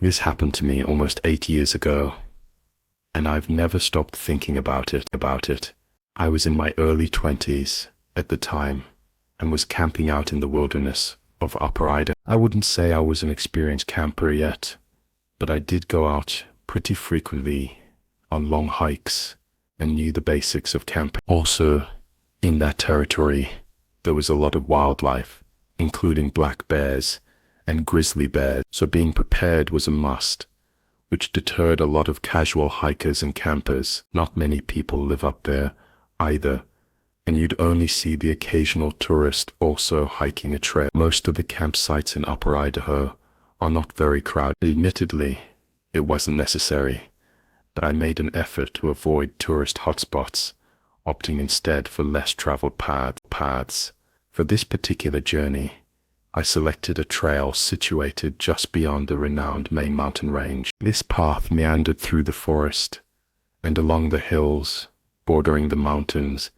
This happened to me almost 8 years ago, and I've never stopped thinking about it. I was in my early 20s at the time and was camping out in the wilderness of Upper Idaho. I wouldn't say I was an experienced camper yet, but I did go out pretty frequently on long hikes and knew the basics of camping. Also, in that territory, there was a lot of wildlife, including black bears and grizzly bears, so being prepared was a must, which deterred a lot of casual hikers and campers. Not many people live up there either, and you'd only see the occasional tourist also hiking a trail. Most of the campsites in Upper Idaho are not very crowded. Admittedly, it wasn't necessary, but I made an effort to avoid tourist hotspots, opting instead for less traveled paths. For this particular journey, I selected a trail situated just beyond the renowned main mountain range. This path meandered through the forest and along the hills, bordering the mountains,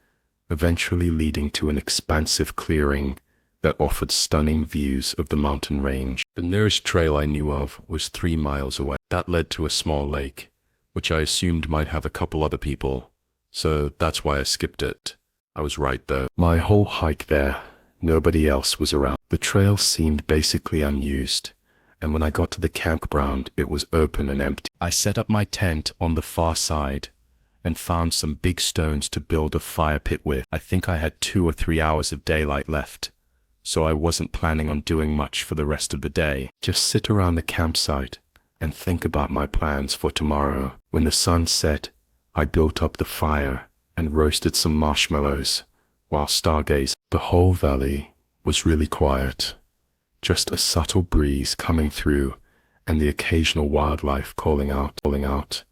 eventually leading to an expansive clearing that offered stunning views of the mountain range. The nearest trail I knew of was 3 miles away. That led to a small lake, which I assumed might have a couple other people, so that's why I skipped it. I was right though. My whole hike there, nobody else was around. The trail seemed basically unused, and when I got to the campground, it was open and empty. I set up my tent on the far side and found some big stones to build a fire pit with. I think I had 2 or 3 hours of daylight left, so I wasn't planning on doing much for the rest of the day. Just sit around the campsite and think about my plans for tomorrow. When the sun set, I built up the fire and roasted some marshmallows while stargazing. The whole valley was really quiet, just a subtle breeze coming through and the occasional wildlife calling out.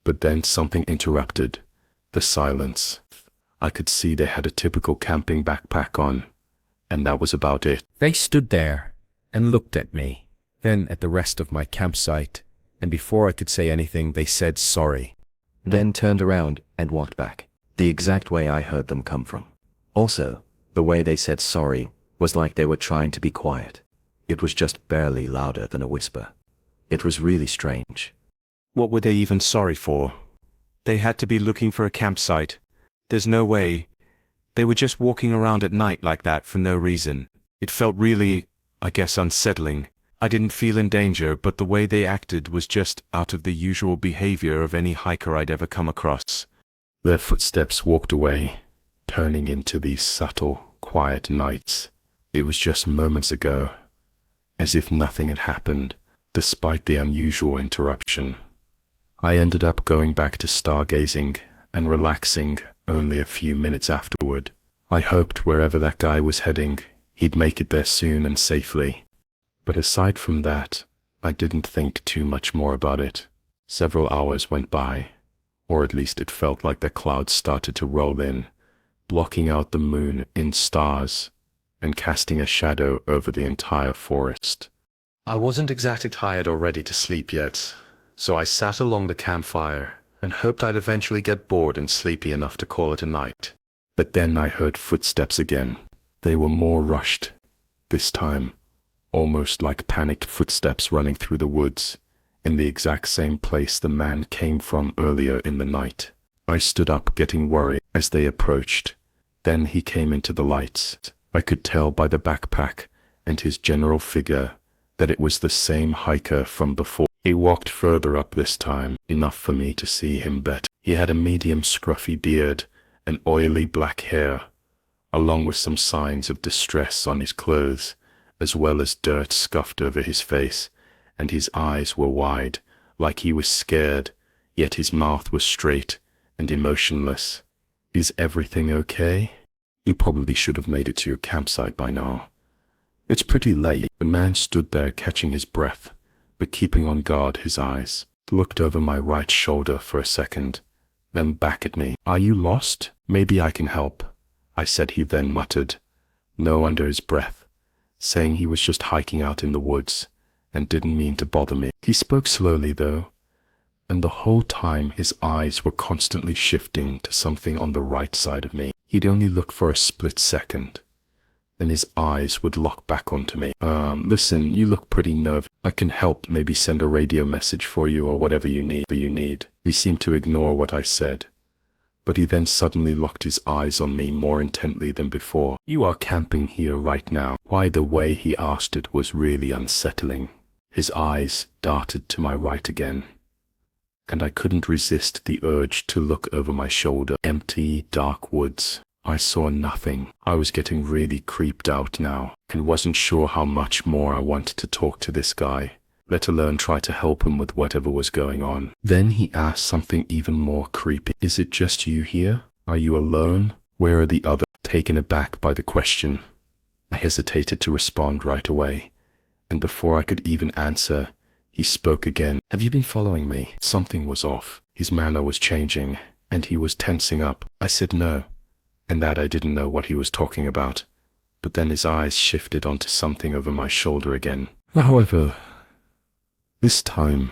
But then something interrupted the silence. I could see they had a typical camping backpack on, and that was about it. They stood there and looked at me, then at the rest of my campsite, and before I could say anything, they said sorry. Then turned around and walked back, the exact way I heard them come from. Also, the way they said sorry was like they were trying to be quiet. It was just barely louder than a whisper. It was really strange. What were they even sorry for? They had to be looking for a campsite. There's no way. They were just walking around at night like that for no reason. It felt really, I guess, unsettling. I didn't feel in danger, but the way they acted was just out of the usual behavior of any hiker I'd ever come across. Their footsteps walked away, turning into these subtle, quiet nights. It was just moments ago, as if nothing had happened, despite the unusual interruption. I ended up going back to stargazing and relaxing only a few minutes afterward. I hoped wherever that guy was heading, he'd make it there soon and safely. But aside from that, I didn't think too much more about it. Several hours went by, or at least it felt like the clouds started to roll in, blocking out the moon in stars and casting a shadow over the entire forest. I wasn't exactly tired or ready to sleep yet, so I sat along the campfire and hoped I'd eventually get bored and sleepy enough to call it a night. But then I heard footsteps again. They were more rushed this time, almost like panicked footsteps running through the woods, in the exact same place the man came from earlier in the night. I stood up, getting worried as they approached. Then he came into the lights. I could tell by the backpack and his general figure that it was the same hiker from before. He walked further up this time, enough for me to see him better. He had a medium scruffy beard and oily black hair, along with some signs of distress on his clothes, as well as dirt scuffed over his face, and his eyes were wide, like he was scared, yet his mouth was straight and emotionless. "Is everything okay? You probably should have made it to your campsite by now. It's pretty late." The man stood there catching his breath, but keeping on guard. His eyes looked over my right shoulder for a second, then back at me. "Are you lost? Maybe I can help," I said. He then muttered no under his breath, saying he was just hiking out in the woods and didn't mean to bother me. He spoke slowly though, and the whole time his eyes were constantly shifting to something on the right side of me. He'd only look for a split second, then his eyes would lock back onto me. Listen, you look pretty nervous. I can help, maybe send a radio message for you or whatever you need. He seemed to ignore what I said, but he then suddenly locked his eyes on me more intently than before. You are camping here right now. Why, the way he asked it was really unsettling. His eyes darted to my right again, and I couldn't resist the urge to look over my shoulder. Empty, dark woods. I saw nothing. I was getting really creeped out now, and wasn't sure how much more I wanted to talk to this guy, let alone try to help him with whatever was going on. Then he asked something even more creepy. Is it just you here? Are you alone? Where are the others? Taken aback by the question, I hesitated to respond right away, and before I could even answer, he spoke again. Have you been following me? Something was off. His manner was changing, and he was tensing up. I said no, and that I didn't know what he was talking about, but then his eyes shifted onto something over my shoulder again. However, this time,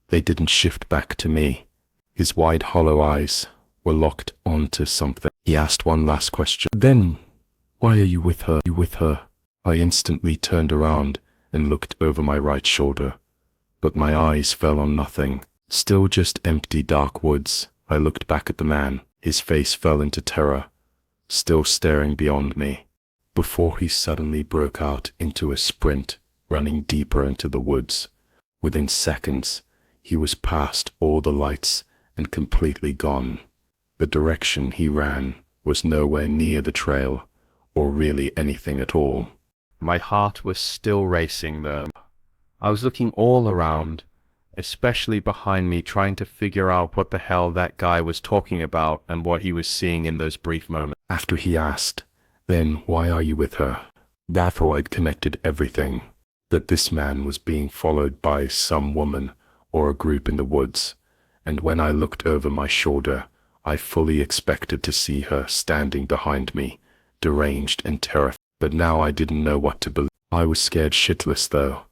they didn't shift back to me. His wide, hollow eyes were locked onto something. He asked one last question. Then, why are you with her? I instantly turned around and looked over my right shoulder, but my eyes fell on nothing. Still just empty, dark woods. I looked back at the man. His face fell into terror, still staring beyond me, before he suddenly broke out into a sprint, running deeper into the woods. Within seconds, he was past all the lights and completely gone. The direction he ran was nowhere near the trail, or really anything at all. My heart was still racing though. I was looking all around, especially behind me, trying to figure out what the hell that guy was talking about and what he was seeing in those brief moments. After he asked, then why are you with her? Therefore I'd connected everything, that this man was being followed by some woman or a group in the woods, and when I looked over my shoulder, I fully expected to see her standing behind me, deranged and terrified. But now I didn't know what to believe. I was scared shitless though,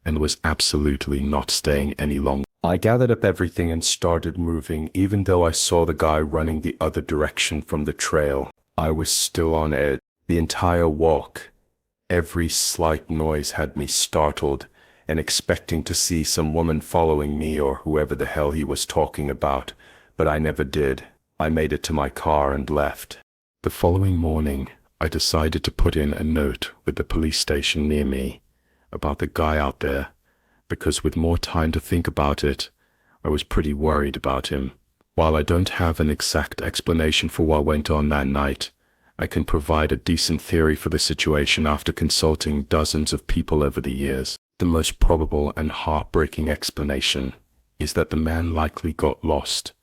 and was absolutely not staying any longer. I gathered up everything and started moving, even though I saw the guy running the other direction from the trail. I was still on edge. The entire walk, every slight noise had me startled and expecting to see some woman following me or whoever the hell he was talking about, but I never did. I made it to my car and left. The following morning, I decided to put in a note with the police station near me about the guy out there, because with more time to think about it, I was pretty worried about him. While I don't have an exact explanation for what went on that night, I can provide a decent theory for the situation after consulting dozens of people over the years. The most probable and heartbreaking explanation is that the man likely got lost,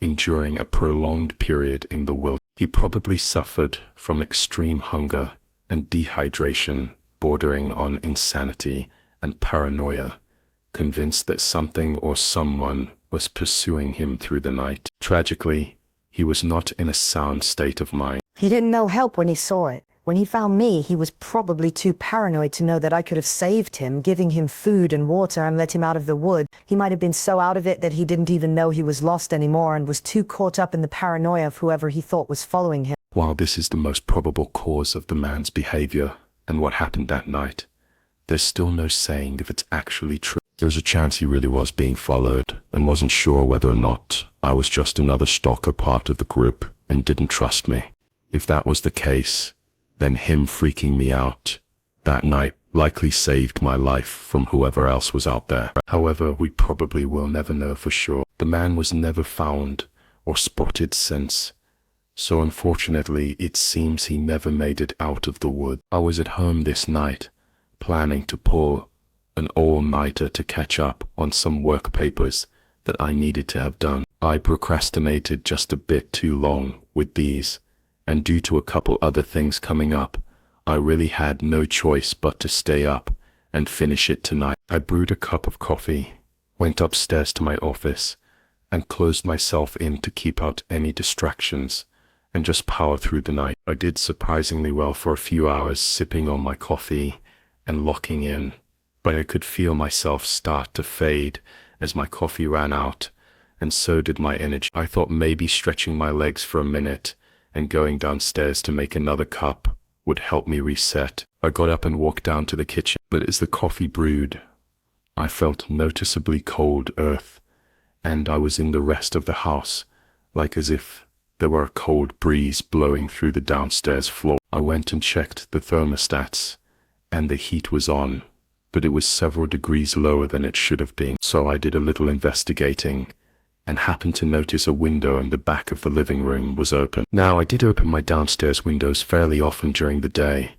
enduring a prolonged period in the wilderness. He probably suffered from extreme hunger and dehydration, bordering on insanity and paranoia, convinced that something or someone was pursuing him through the night. Tragically, he was not in a sound state of mind. He didn't know help when he saw it. When he found me, he was probably too paranoid to know that I could have saved him, giving him food and water and let him out of the wood. He might have been so out of it that he didn't even know he was lost anymore and was too caught up in the paranoia of whoever he thought was following him. While this is the most probable cause of the man's behavior and what happened that night, there's still no saying if it's actually true. There's a chance he really was being followed and wasn't sure whether or not I was just another stalker part of the group and didn't trust me. If that was the case, then him freaking me out that night likely saved my life from whoever else was out there. However, we probably will never know for sure. The man was never found or spotted since, so unfortunately it seems he never made it out of the wood. I was at home this night, planning to pull an all-nighter to catch up on some work papers that I needed to have done. I procrastinated just a bit too long with these, and due to a couple other things coming up, I really had no choice but to stay up and finish it tonight. I brewed a cup of coffee, went upstairs to my office, and closed myself in to keep out any distractions and just power through the night. I did surprisingly well for a few hours, sipping on my coffee and locking in, but I could feel myself start to fade as my coffee ran out, and so did my energy. I thought maybe stretching my legs for a minute and going downstairs to make another cup would help me reset. I got up and walked down to the kitchen, but as the coffee brewed, I felt noticeably cold earth, and I was in the rest of the house, like as if there were a cold breeze blowing through the downstairs floor. I went and checked the thermostats, and the heat was on, but it was several degrees lower than it should have been. So I did a little investigating, and happened to notice a window in the back of the living room was open. Now, I did open my downstairs windows fairly often during the day,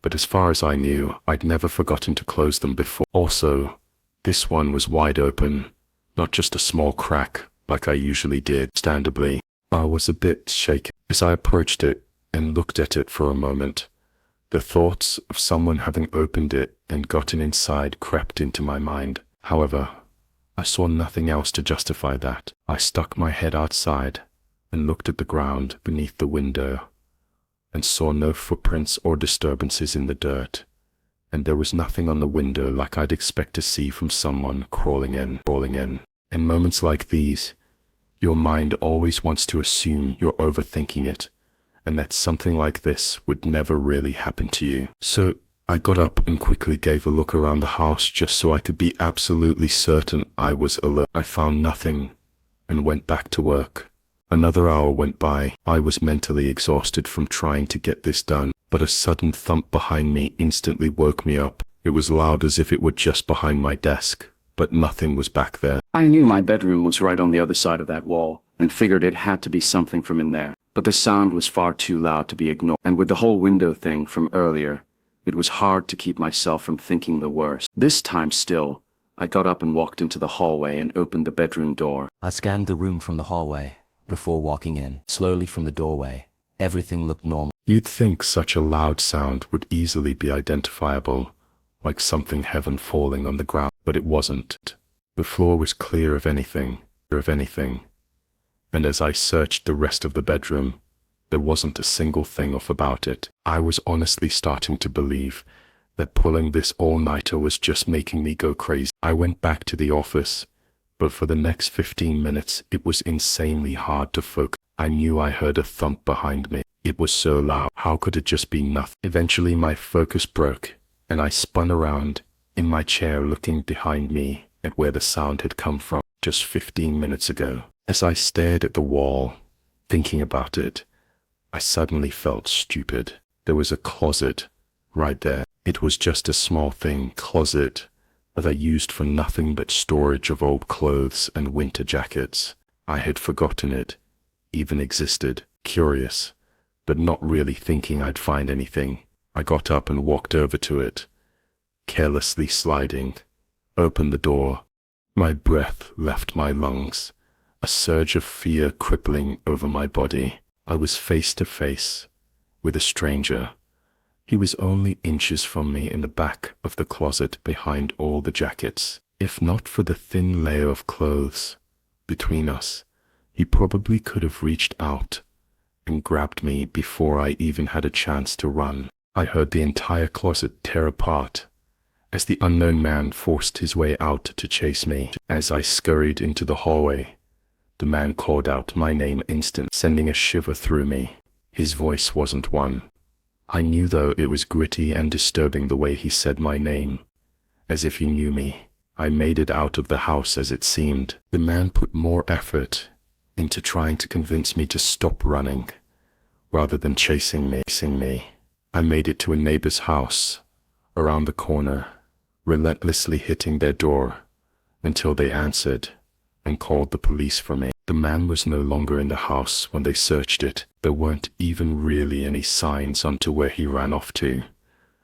but as far as I knew, I'd never forgotten to close them before. Also, this one was wide open, not just a small crack like I usually did. Understandably, I was a bit shaken as I approached it and looked at it for a moment. The thoughts of someone having opened it and gotten inside crept into my mind. However, I saw nothing else to justify that. I stuck my head outside and looked at the ground beneath the window and saw no footprints or disturbances in the dirt, and there was nothing on the window like I'd expect to see from someone crawling in. In moments like these, your mind always wants to assume you're overthinking it, and that something like this would never really happen to you. So I got up and quickly gave a look around the house just so I could be absolutely certain I was alert. I found nothing and went back to work. Another hour went by. I was mentally exhausted from trying to get this done, but a sudden thump behind me instantly woke me up. It was loud as if it were just behind my desk, but nothing was back there. I knew my bedroom was right on the other side of that wall, and figured it had to be something from in there. But the sound was far too loud to be ignored, and with the whole window thing from earlier, it was hard to keep myself from thinking the worst. This time still, I got up and walked into the hallway and opened the bedroom door. I scanned the room from the hallway before walking in. Slowly from the doorway, everything looked normal. You'd think such a loud sound would easily be identifiable, like something heaven falling on the ground, but it wasn't. The floor was clear of anything, and as I searched the rest of the bedroom, there wasn't a single thing off about it. I was honestly starting to believe that pulling this all-nighter was just making me go crazy. I went back to the office, but for the next 15 minutes, it was insanely hard to focus. I knew I heard a thump behind me. It was so loud. How could it just be nothing? Eventually, my focus broke, and I spun around in my chair looking behind me at where the sound had come from just 15 minutes ago. As I stared at the wall, thinking about it, I suddenly felt stupid. There was a closet right there. It was just a small thing, closet, that I used for nothing but storage of old clothes and winter jackets. I had forgotten it even existed. Curious, but not really thinking I'd find anything, I got up and walked over to it, carelessly sliding, opened the door. My breath left my lungs, a surge of fear crippling over my body. I was face to face with a stranger. He was only inches from me in the back of the closet behind all the jackets. If not for the thin layer of clothes between us, he probably could have reached out and grabbed me before I even had a chance to run. I heard the entire closet tear apart as the unknown man forced his way out to chase me. As I scurried into the hallway, the man called out my name instantly, sending a shiver through me. His voice wasn't one I knew, though it was gritty and disturbing the way he said my name, as if he knew me. I made it out of the house as it seemed. The man put more effort into trying to convince me to stop running, rather than chasing me. I made it to a neighbor's house, around the corner, relentlessly hitting their door, until they answered and called the police for me. The man was no longer in the house when they searched it. There weren't even really any signs onto where he ran off to,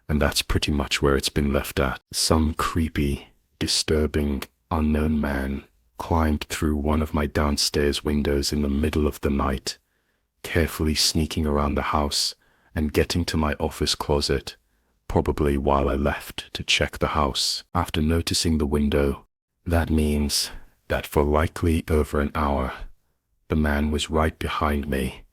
and that's pretty much where it's been left at. Some creepy, disturbing, unknown man climbed through one of my downstairs windows in the middle of the night, carefully sneaking around the house and getting to my office closet, probably while I left to check the house. After noticing the window, that means that for likely over an hour, the man was right behind me,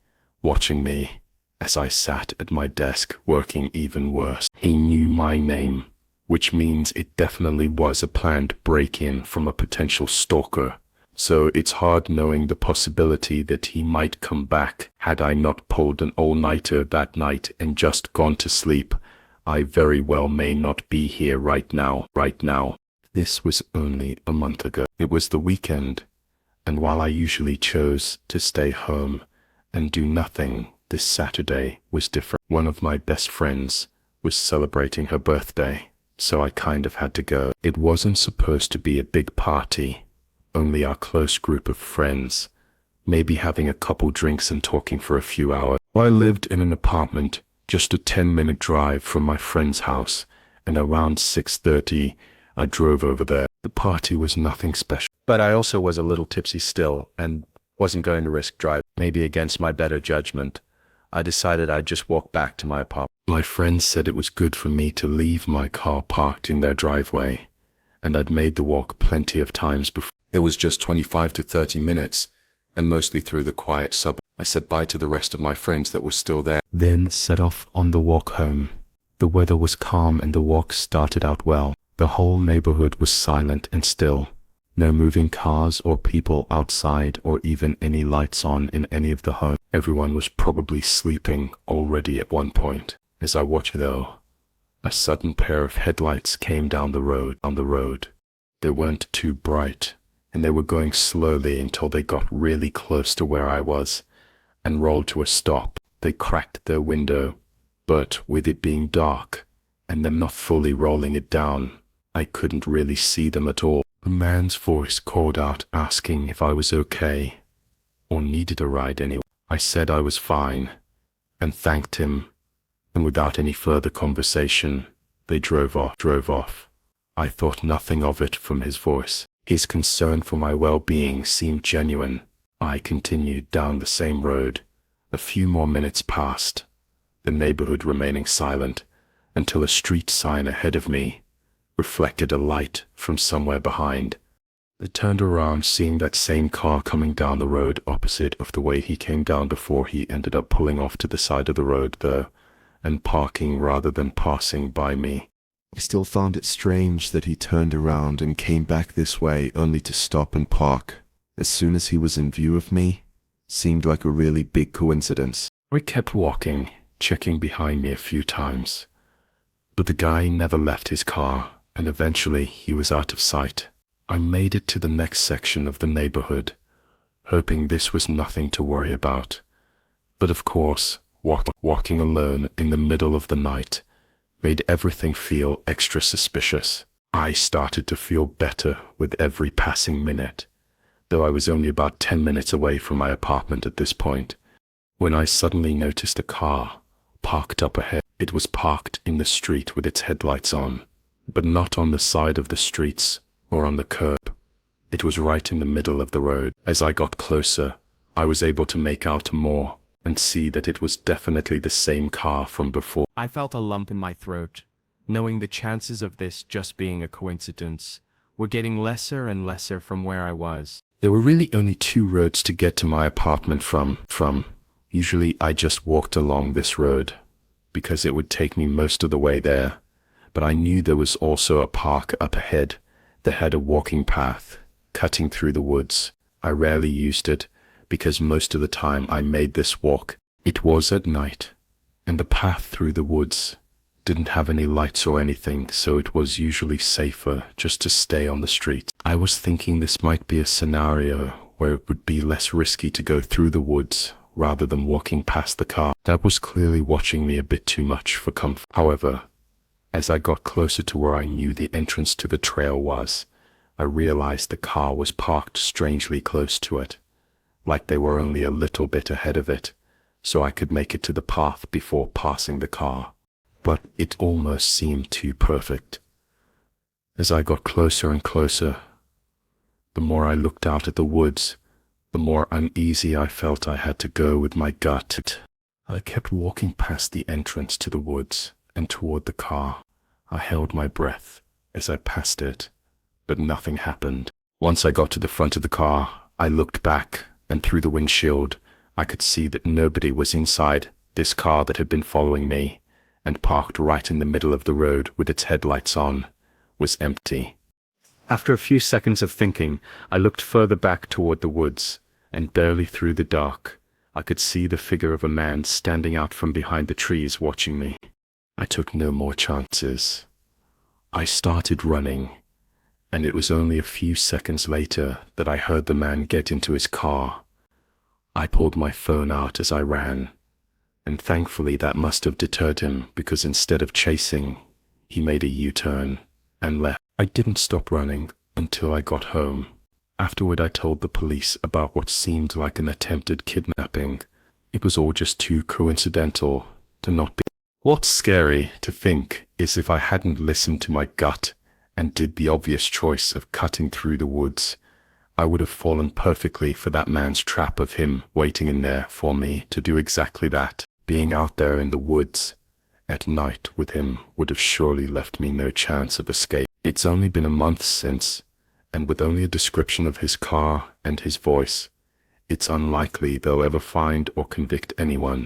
watching me as I sat at my desk working. Even worse, he knew my name, which means it definitely was a planned break-in from a potential stalker So it's hard knowing the possibility that he might come back. Had I not pulled an all-nighter that night and just gone to sleep, I very well may not be here right now. This was only a month ago. It was the weekend, and while I usually chose to stay home and do nothing, this Saturday was different. One of my best friends was celebrating her birthday, so I kind of had to go. It wasn't supposed to be a big party, only our close group of friends, maybe having a couple drinks and talking for a few hours. I lived in an apartment just a 10-minute drive from my friend's house, and around 6:30 I drove over there. The party was nothing special, but I also was a little tipsy still and wasn't going to risk driving. Maybe against my better judgment, I decided I'd just walk back to my apartment. My friends said it was good for me to leave my car parked in their driveway, and I'd made the walk plenty of times before. It was just 25 to 30 minutes, and mostly through the quiet suburb. I said bye to the rest of my friends that were still there, then set off on the walk home. The weather was calm and the walk started out well. The whole neighborhood was silent and still. No moving cars or people outside or even any lights on in any of the homes. Everyone was probably sleeping already at one point. As I watched though, a sudden pair of headlights came down the road. They weren't too bright, and they were going slowly until they got really close to where I was and rolled to a stop. They cracked their window, but with it being dark and them not fully rolling it down, I couldn't really see them at all. The man's voice called out asking if I was okay or needed a ride anyway. I said I was fine and thanked him, and without any further conversation, they drove off. I thought nothing of it from his voice. His concern for my well-being seemed genuine. I continued down the same road. A few more minutes passed, the neighborhood remaining silent, until a street sign ahead of me reflected a light from somewhere behind. I turned around, seeing that same car coming down the road opposite of the way he came down before. He ended up pulling off to the side of the road though, and parking rather than passing by me. I still found it strange that he turned around and came back this way only to stop and park as soon as he was in view of me. Seemed like a really big coincidence. I kept walking, checking behind me a few times, but the guy never left his car, and eventually he was out of sight. I made it to the next section of the neighborhood, hoping this was nothing to worry about. But of course, walking alone in the middle of the night made everything feel extra suspicious. I started to feel better with every passing minute, though I was only about 10 minutes away from my apartment at this point, when I suddenly noticed a car parked up ahead. It was parked in the street with its headlights on, but not on the side of the streets or on the curb. It was right in the middle of the road. As I got closer, I was able to make out more and see that it was definitely the same car from before. I felt a lump in my throat, knowing the chances of this just being a coincidence were getting lesser and lesser from where I was. There were really only 2 roads to get to my apartment from. Usually I just walked along this road because it would take me most of the way there, but I knew there was also a park up ahead that had a walking path cutting through the woods. I rarely used it because most of the time I made this walk, it was at night, and the path through the woods didn't have any lights or anything, so it was usually safer just to stay on the street. I was thinking this might be a scenario where it would be less risky to go through the woods rather than walking past the car. That was clearly watching me a bit too much for comfort. However, as I got closer to where I knew the entrance to the trail was, I realized the car was parked strangely close to it, like they were only a little bit ahead of it, so I could make it to the path before passing the car. But it almost seemed too perfect. As I got closer and closer, the more I looked out at the woods, the more uneasy I felt I had to go with my gut. I kept walking past the entrance to the woods and toward the car. I held my breath as I passed it, but nothing happened. Once I got to the front of the car, I looked back, and through the windshield, I could see that nobody was inside. This car that had been following me and parked right in the middle of the road with its headlights on was empty. After a few seconds of thinking, I looked further back toward the woods, and barely through the dark, I could see the figure of a man standing out from behind the trees watching me. I took no more chances. I started running, and it was only a few seconds later that I heard the man get into his car. I pulled my phone out as I ran, and thankfully that must have deterred him, because instead of chasing, he made a U-turn and left. I didn't stop running until I got home. Afterward, I told the police about what seemed like an attempted kidnapping. It was all just too coincidental to not be. What's scary to think is if I hadn't listened to my gut and did the obvious choice of cutting through the woods, I would have fallen perfectly for that man's trap of him waiting in there for me to do exactly that. Being out there in the woods at night with him would have surely left me no chance of escape. It's only been a month since, and with only a description of his car and his voice, it's unlikely they'll ever find or convict anyone